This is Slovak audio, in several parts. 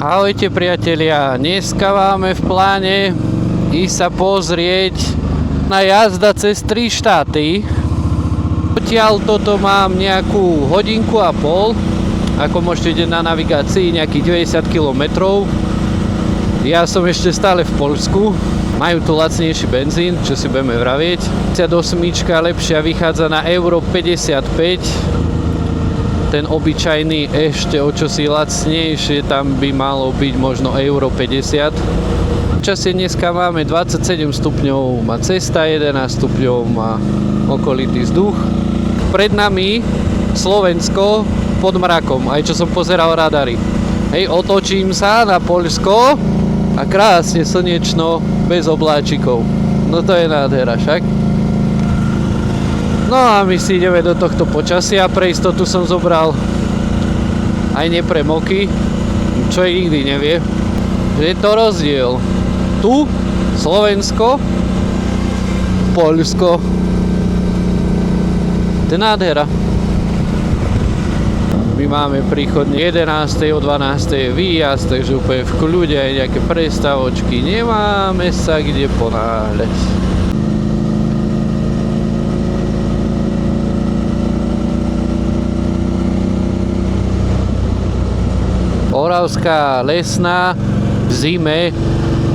Ahojte priatelia, dneska máme v pláne ísť sa pozrieť na jazda cez 3 štáty. Odtiaľ toto mám nejakú hodinku a pol, ako môžete vidieť na navigácii, nejakých 90 km. Ja som ešte stále v Poľsku, majú tu lacnejší benzín, čo si budeme vravieť. 58 lepšia vychádza na euro 55. Ten obyčajný ešte o čosi lacnejšie, tam by malo byť možno euro 50. Časie dneska máme 27 stupňov, má cesta 11 stupňov, má okolitý vzduch. Pred nami Slovensko pod mrakom, aj čo som pozeral radary. Hej, otočím sa na Poľsko a krásne slnečno, bez obláčikov. No to je nádhera však. No a my si ideme do tohto počasia. Pre istotu som zobral aj nepremoky, čo nikdy nevie. Je to rozdiel. Tu Slovensko, Poľsko. To je nádhera. My máme príchod 11. o 12. je výjazd, takže úplne v kľude, aj nejaké prestavočky. Nemáme sa kde ponáhľať. Oravská lesná v zime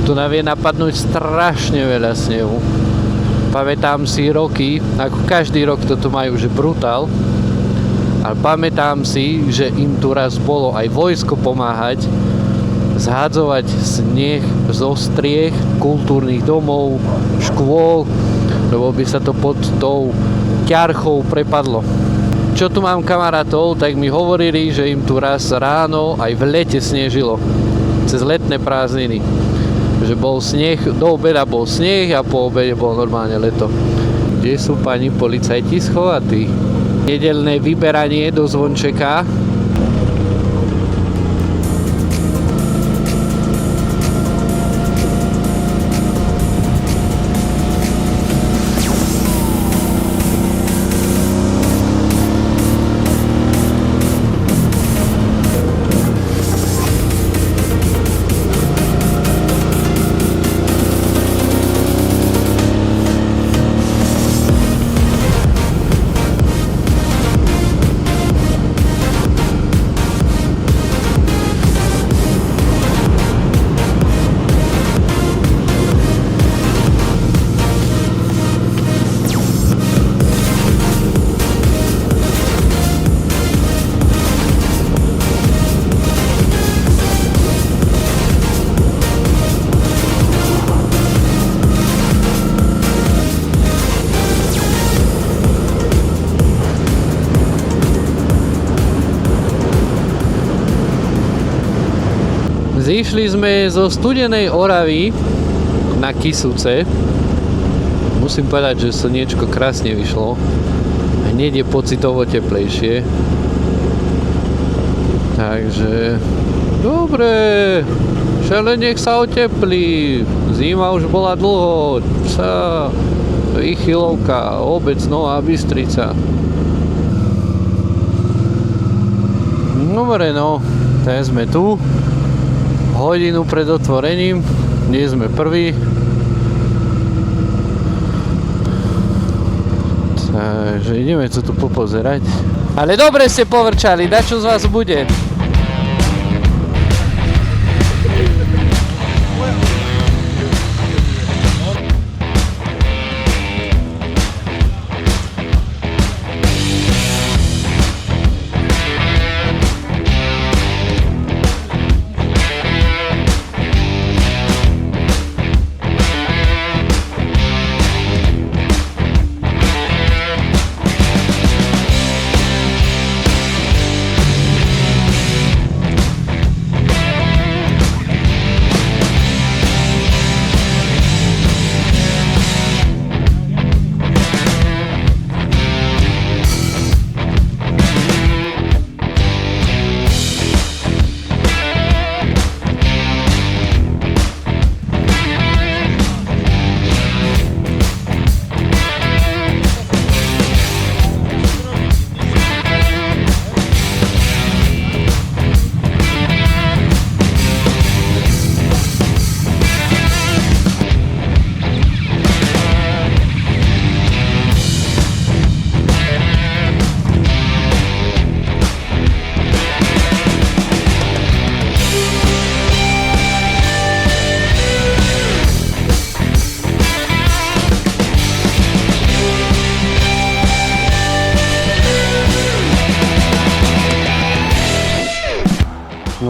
tu nám vie napadnúť strašne veľa snehu. Pamätám si roky, ako každý rok to tu majú, že brutál. Ale pamätám si, že im tu raz bolo aj vojsko pomáhať zhádzovať sneh zo striech kultúrnych domov, škôl, lebo by sa to pod tou ťarchou prepadlo. Čo tu mám kamarátov, tak mi hovorili, že im tu raz ráno aj v lete snežilo. Cez letné prázdniny. Že bol sneh, do obeda bol sneh a po obede bolo normálne leto. Kde sú pani policajti schovatí? Nedeľné vyberanie do zvončeka. Zišli sme zo Studenej Oravy na Kysuce. Musím povedať, že slniečko krásne vyšlo. Hneď je pocitovo teplejšie. Takže dobre, všale nech sa oteplí. Zima už bola dlho. Výchylovka, obec Nová Bystrica. Dobre, no, teraz sme tu. Hodinu pred otvorením, nie sme prví. Takže ideme sa tu popozerať. Ale dobre ste povrčali, dačo z vás bude.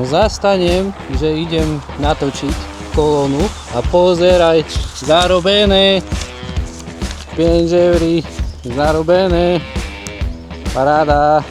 zastanem, že idem natočiť kolónu a pozeraj, zarobené, 5 eur, zarobené, paráda.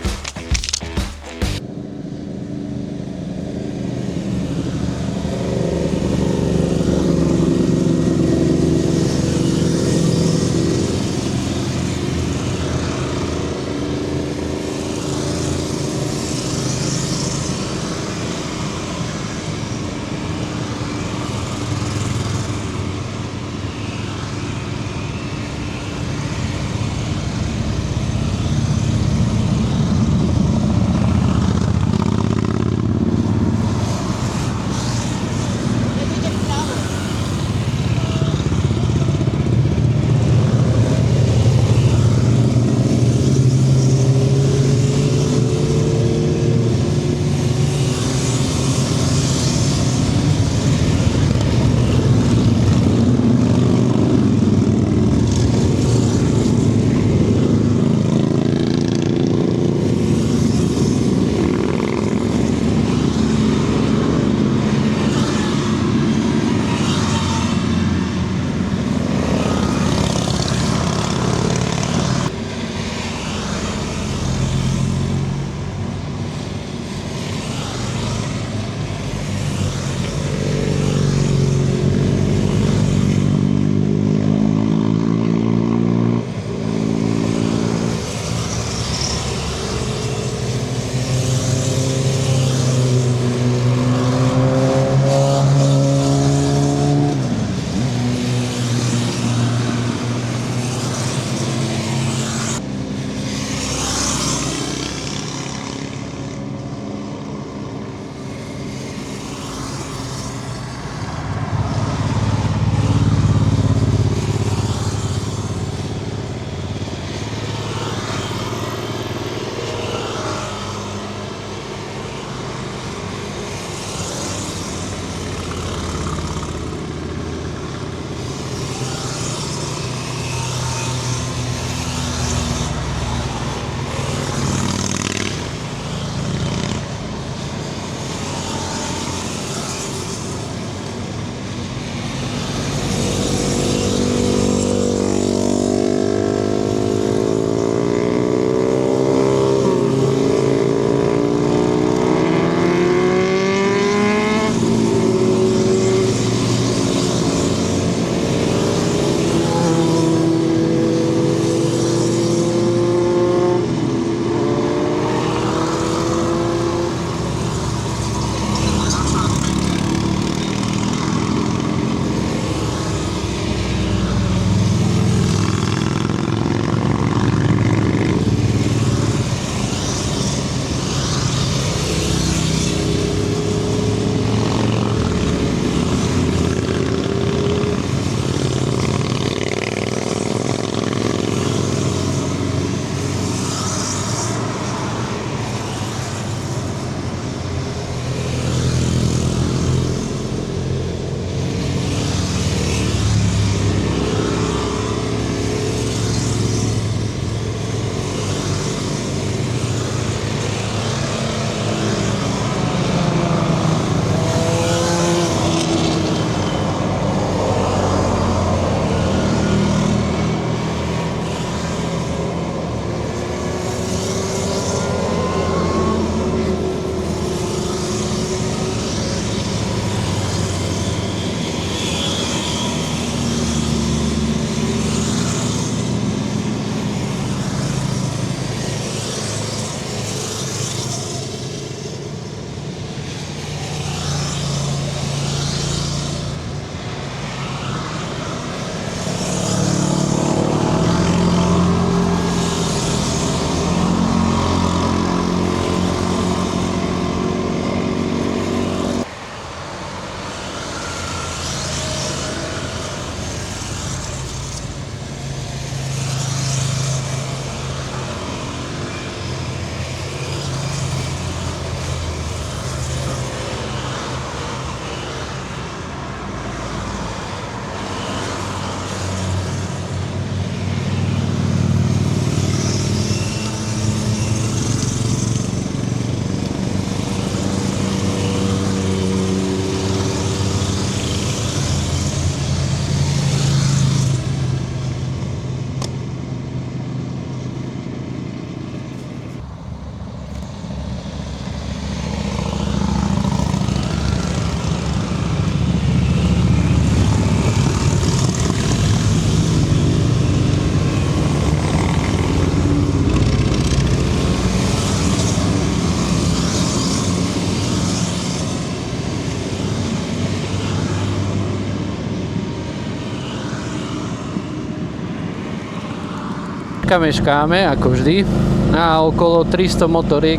minútka meškáme, ako vždy. A okolo 300 motoriek,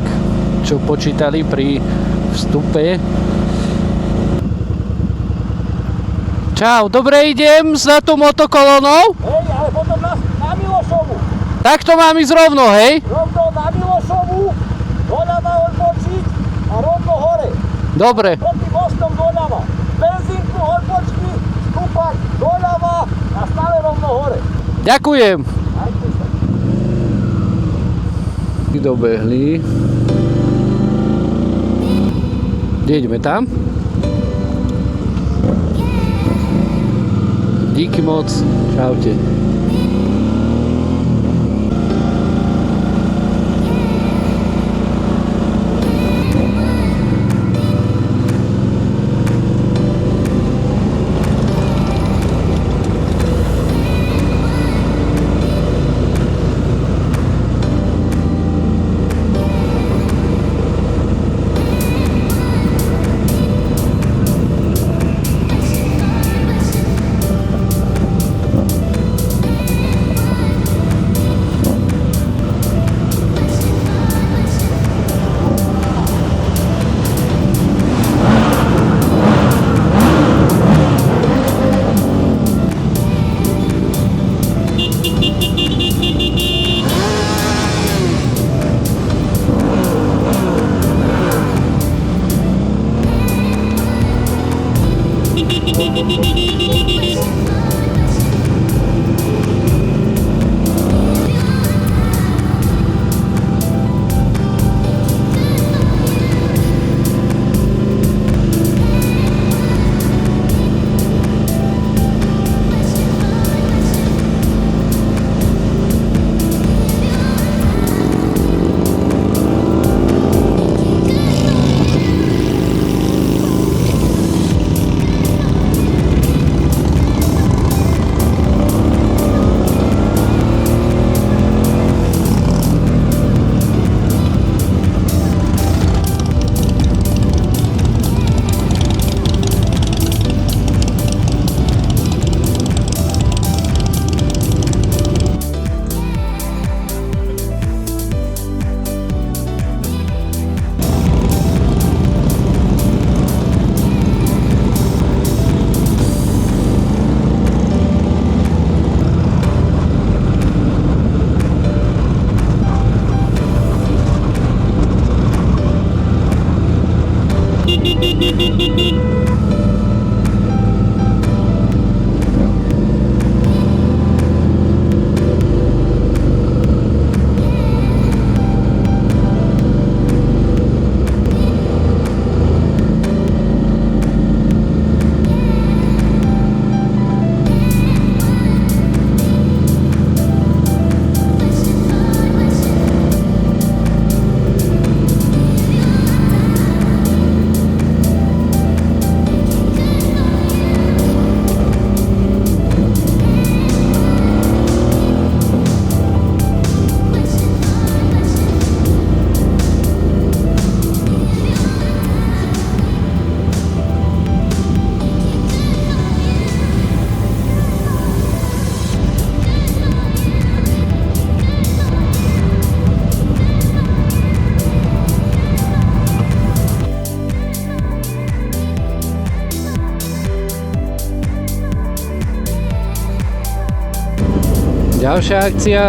čo počítali pri vstupe. Čau, dobre, idem za tú motokolonou. Hej, ale potom na Milošovu. Tak to mám ísť rovno, hej? Rovno na Milošovu, doľava odbočiť a rovno hore. Dobre. Pod tým mostom doľava. Benzínku odbočky, stúpať doľava a stále rovno hore. Ďakujem. Majte sa. Dobehli. Ideme tam. Díky moc. Čaute. Ďalšia akcia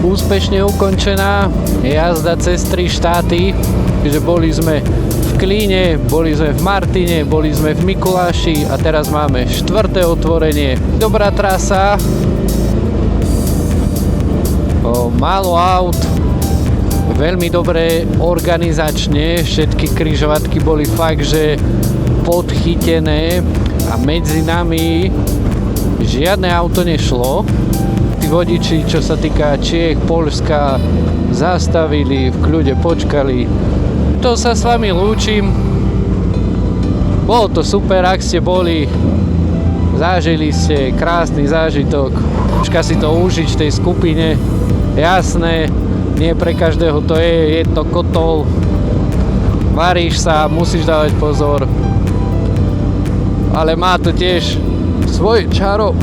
úspešne ukončená, jazda cez 3 štáty, čiže boli sme v Klíne, boli sme v Martine, boli sme v Mikuláši a teraz máme 4. otvorenie. Dobrá trasa, málo aut, veľmi dobré organizačne, všetky križovatky boli fakt, že podchytené a medzi nami žiadne auto nešlo. Tí vodiči, čo sa týka Čiech, Poľska, zastavili, v kľude počkali. To sa s vami lúčim. Bolo to super, ak ste boli, zažili ste krásny zážitok. Počka si to užiť v tej skupine. Jasné, nie pre každého to je to kotol. Varíš sa, musíš dávať pozor. Ale má to tiež svoje čaro.